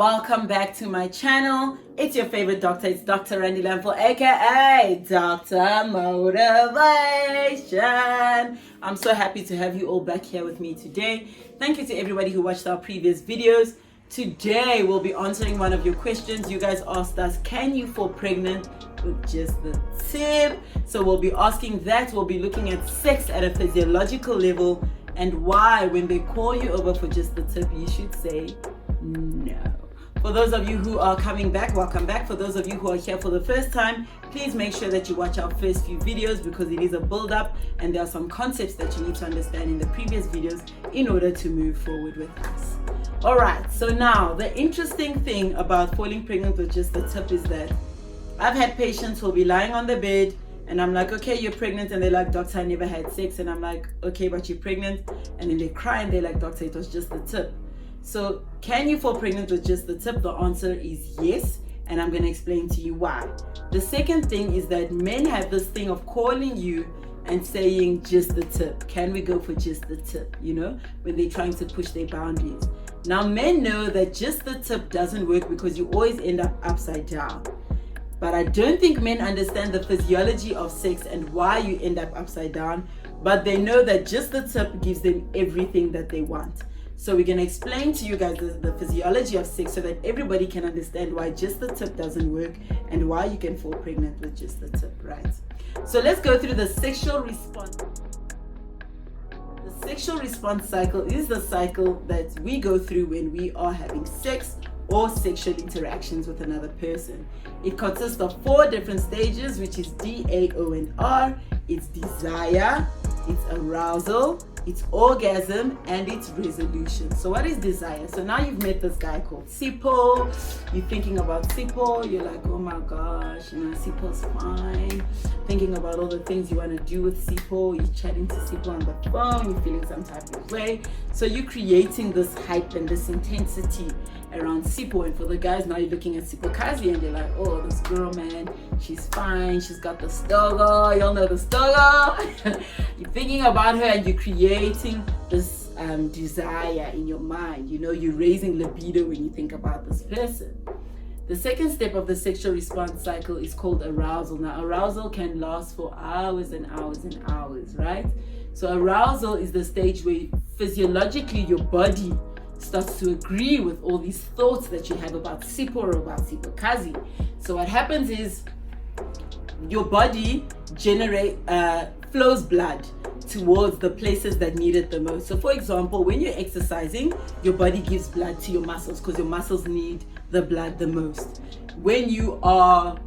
welcome back to my channel. It's your favorite doctor. It's Dr. Randy Lample, aka Dr. Motivation. I'm so happy to have you all back here with me today. Thank you to everybody who watched our previous videos. Today we'll be answering one of your questions. You guys asked us, can you fall pregnant with just the tip? So we'll be asking that. We'll be looking at sex at a physiological level and why when they call you over for just the tip, you should say no. For those of you who are coming back, welcome back. For those of you who are here for the first time, please make sure that you watch our first few videos because it is a build-up and there are some concepts that you need to understand in the previous videos in order to move forward with us. Alright, so now the interesting thing about falling pregnant with just the tip is that I've had patients who will be lying on the bed and I'm like, okay, you're pregnant, and they're like, doctor, I never had sex. And I'm like, okay, but you're pregnant. And then they cry and they're like, doctor, it was just the tip. So can you fall pregnant with just the tip? The answer is yes, and I'm going to explain to you why. The second thing is that men have this thing of calling you and saying just the tip. Can we go for just the tip? You know, when they're trying to push their boundaries. Now men know that just the tip doesn't work because you always end up upside down. But I don't think men understand the physiology of sex and why you end up upside down, but they know that just the tip gives them everything that they want. So we're going to explain to you guys the physiology of sex so that everybody can understand why just the tip doesn't work and why you can fall pregnant with just the tip, right? So let's go through the sexual response. The sexual response cycle is the cycle that we go through when we are having sex or sexual interactions with another person. It consists of 4 different stages, which is D, A, O, and R. It's desire, it's arousal, it's orgasm, and it's resolution. So what is desire? So now you've met this guy called Sipho. You're thinking about Sipho. You're like, oh my gosh, you know, Sipho's fine. Thinking about all the things you want to do with Sipho. You're chatting to Sipho on the phone. You're feeling some type of way. So you're creating this hype and this intensity around Sipho. And for the guys, now you're looking at Sipho Kazi and they're like, oh, this girl, man, she's fine. She's got the stogo. Y'all know the stogo. You're thinking about her and you're creating this desire in your mind. You know, you're raising libido when you think about this person. The second step of the sexual response cycle is called arousal. Now, arousal can last for hours and hours and hours, right? So arousal is the stage where physiologically your body starts to agree with all these thoughts that you have about Sipho or about Sipho Kazi. So what happens is your body flows blood towards the places that need it the most. So for example, when you're exercising, your body gives blood to your muscles because your muscles need the blood the most. When you are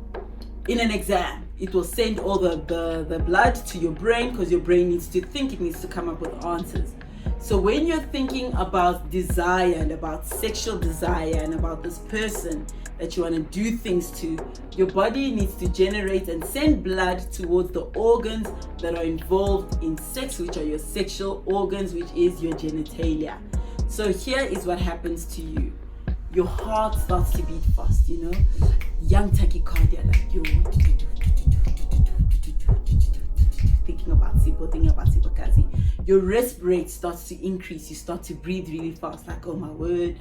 in an exam, it will send all the blood to your brain because your brain needs to think, it needs to come up with answers. So when you're thinking about desire and about sexual desire and about this person that you want to do things to, your body needs to generate and send blood towards the organs that are involved in sex, which are your sexual organs, which is your genitalia. So here is what happens to you. Your heart starts to beat fast, you know, young tachycardia, like you thinking about Sipho, thinking about Sipho Kazi. Your rest rate starts to increase. You start to breathe really fast, like, oh my word,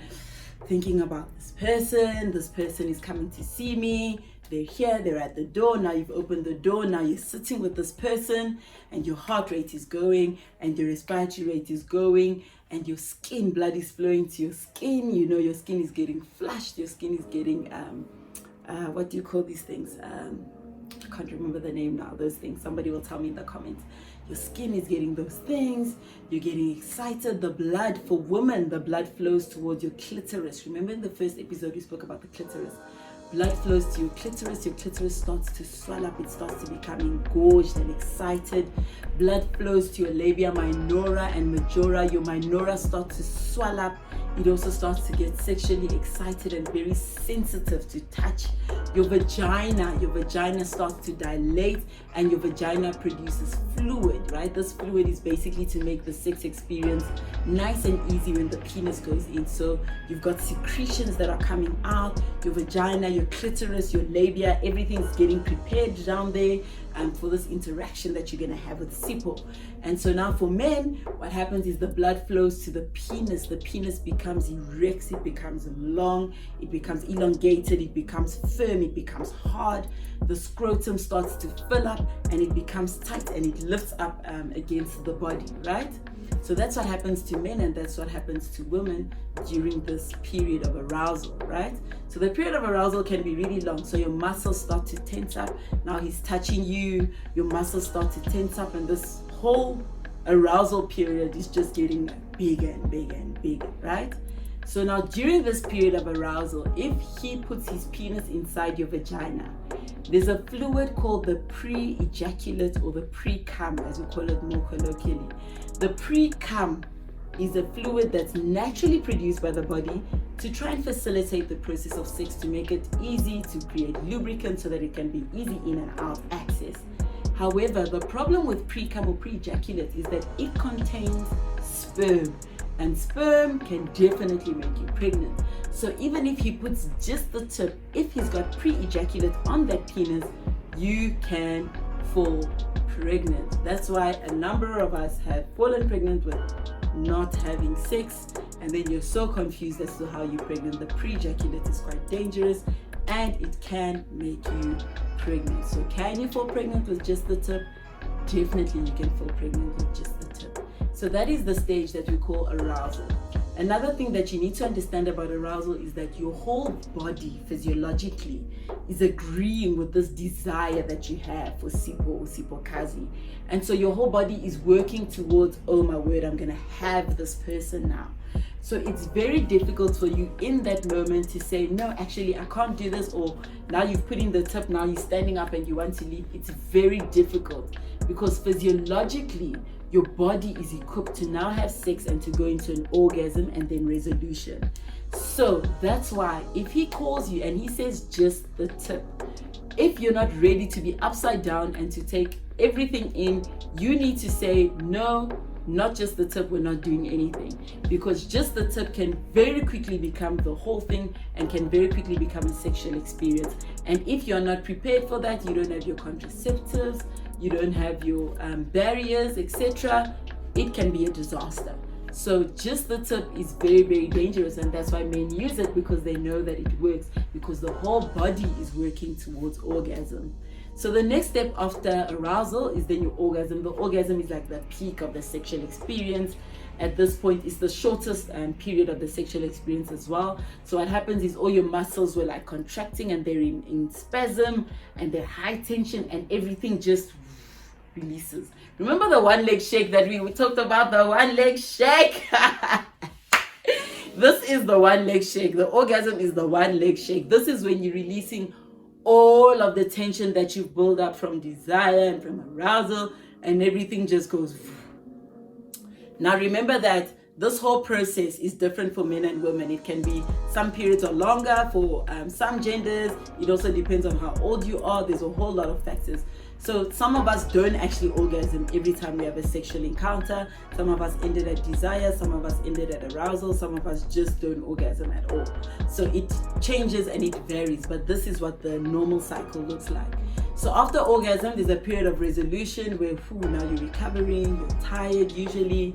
thinking about this person is coming to see me. They're here, they're at the door. Now you've opened the door. Now you're sitting with this person and your heart rate is going and your respiratory rate is going and your skin, blood is flowing to your skin. You know, your skin is getting flushed. Your skin is getting, what do you call these things? I can't remember the name now, those things. Somebody will tell me in the comments. Your skin is getting those things. You're getting excited. The blood, for women, the blood flows towards your clitoris. Remember in the first episode we spoke about the clitoris. Blood flows to your clitoris starts to swell up, it starts to become engorged and excited. Blood flows to your labia minora and majora. Your minora starts to swell up. It also starts to get sexually excited and very sensitive to touch. Your vagina starts to dilate and your vagina produces fluid, right? This fluid is basically to make the sex experience nice and easy when the penis goes in. So you've got secretions that are coming out. Your vagina, your clitoris, your labia, everything's getting prepared down there for this interaction that you're going to have with Sipho. And so now for men, what happens is the blood flows to the penis. The penis becomes becomes erect, it becomes long, it becomes elongated, it becomes firm, it becomes hard. The scrotum starts to fill up and it becomes tight and it lifts up against the body, right? So that's what happens to men and that's what happens to women during this period of arousal, right? So the period of arousal can be really long. So your muscles start to tense up. Now he's touching you, your muscles start to tense up, and this whole arousal period is just getting bigger and bigger and bigger, right? So now during this period of arousal, if he puts his penis inside your vagina, there's a fluid called the pre-ejaculate or the pre-cum, as we call it more colloquially. The pre-cum is a fluid that's naturally produced by the body to try and facilitate the process of sex, to make it easy, to create lubricant so that it can be easy in and out access. However, the problem with pre-cum or pre-ejaculate is that it contains sperm, and sperm can definitely make you pregnant. So even if he puts just the tip, if he's got pre-ejaculate on that penis, you can fall pregnant. That's why a number of us have fallen pregnant with not having sex, and then you're so confused as to how you're pregnant. The pre-ejaculate is quite dangerous and it can make you pregnant. So can you fall pregnant with just the tip? Definitely you can fall pregnant with just the tip. So that is the stage that we call arousal. Another thing that you need to understand about arousal is that your whole body physiologically is agreeing with this desire that you have for sipo or sipokazi. And so your whole body is working towards, oh my word, I'm going to have this person now. So it's very difficult for you in that moment to say, no, actually, I can't do this. Or now you've put in the tip, now you're standing up and you want to leave. It's very difficult because physiologically, your body is equipped to now have sex and to go into an orgasm and then resolution. So that's why if he calls you and he says just the tip, if you're not ready to be upside down and to take everything in, you need to say, no, not just the tip, we're not doing anything. Because just the tip can very quickly become the whole thing and can very quickly become a sexual experience. And if you're not prepared for that, you don't have your contraceptives, you don't have your barriers, etc., it can be a disaster. So just the tip is very, very dangerous, and that's why men use it, because they know that it works, because the whole body is working towards orgasm. So the next step after arousal is then your orgasm. The orgasm is like the peak of the sexual experience. At this point, it's the shortest period of the sexual experience as well. So what happens is all your muscles were like contracting and they're in spasm and they're high tension and everything just releases. Remember the one leg shake that we talked about? The one leg shake. This is the one leg shake. The orgasm is the one leg shake. This is when you're releasing all of the tension that you've built up from desire and from arousal, and everything just goes. Now remember that this whole process is different for men and women. It can be, some periods are longer for some genders. It also depends on how old you are. There's a whole lot of factors. So some of us don't actually orgasm every time we have a sexual encounter. Some of us ended at desire, some of us ended at arousal, some of us just don't orgasm at all. So it changes and it varies, but this is what the normal cycle looks like. So after orgasm, there's a period of resolution where now you're recovering, you're tired usually.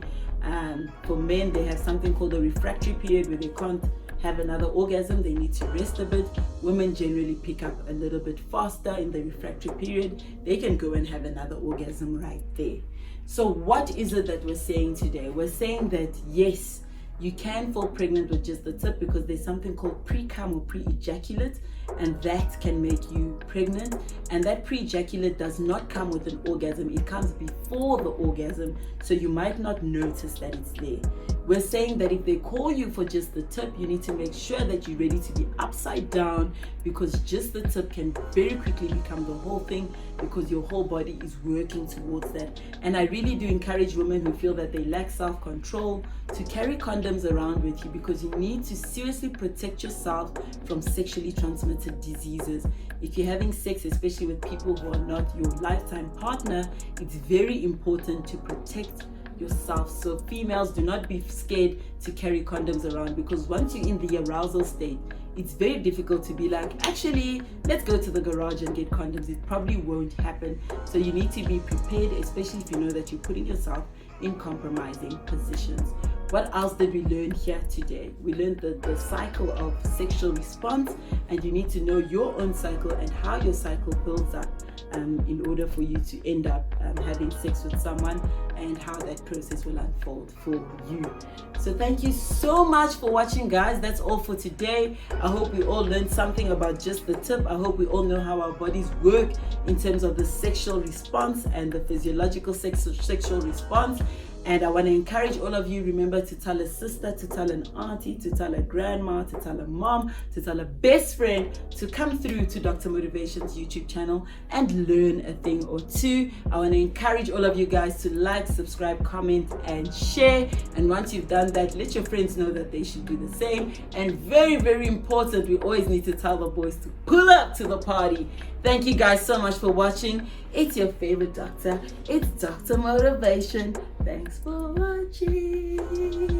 For men, they have something called the refractory period where they can't have another orgasm, they need to rest a bit. Women generally pick up a little bit faster in the refractory period. They can go and have another orgasm right there. So what is it that we're saying today? We're saying that yes, you can fall pregnant with just the tip, because there's something called pre-cum or pre-ejaculate, and that can make you pregnant. And that pre-ejaculate does not come with an orgasm, it comes before the orgasm, so you might not notice that it's there. We're saying that if they call you for just the tip, you need to make sure that you're ready to be upside down, because just the tip can very quickly become the whole thing, because your whole body is working towards that. And I really do encourage women who feel that they lack self-control to carry condoms around with you, because you need to seriously protect yourself from sexually transmitted diseases. If you're having sex, especially with people who are not your lifetime partner, it's very important to protect yourself. So females, do not be scared to carry condoms around, because once you're in the arousal state, it's very difficult to be like, actually, let's go to the garage and get condoms. It probably won't happen. So you need to be prepared, especially if you know that you're putting yourself in compromising positions. What else did we learn here today? We learned the cycle of sexual response, and you need to know your own cycle and how your cycle builds up in order for you to end up having sex with someone, and how that process will unfold for you. So thank you so much for watching, guys. That's all for today. I hope we all learned something about just the tip. I hope we all know how our bodies work in terms of the sexual response and the physiological sexual response. And I want to encourage all of you, remember to tell a sister, to tell an auntie, to tell a grandma, to tell a mom, to tell a best friend to come through to Dr. Motivation's YouTube channel and learn a thing or two. I want to encourage all of you guys to like, subscribe, comment, and share. And once you've done that, let your friends know that they should do the same. And very, very important, we always need to tell the boys to pull up to the party. Thank you guys so much for watching. It's your favorite doctor. It's Dr. Motivation. Thanks for watching.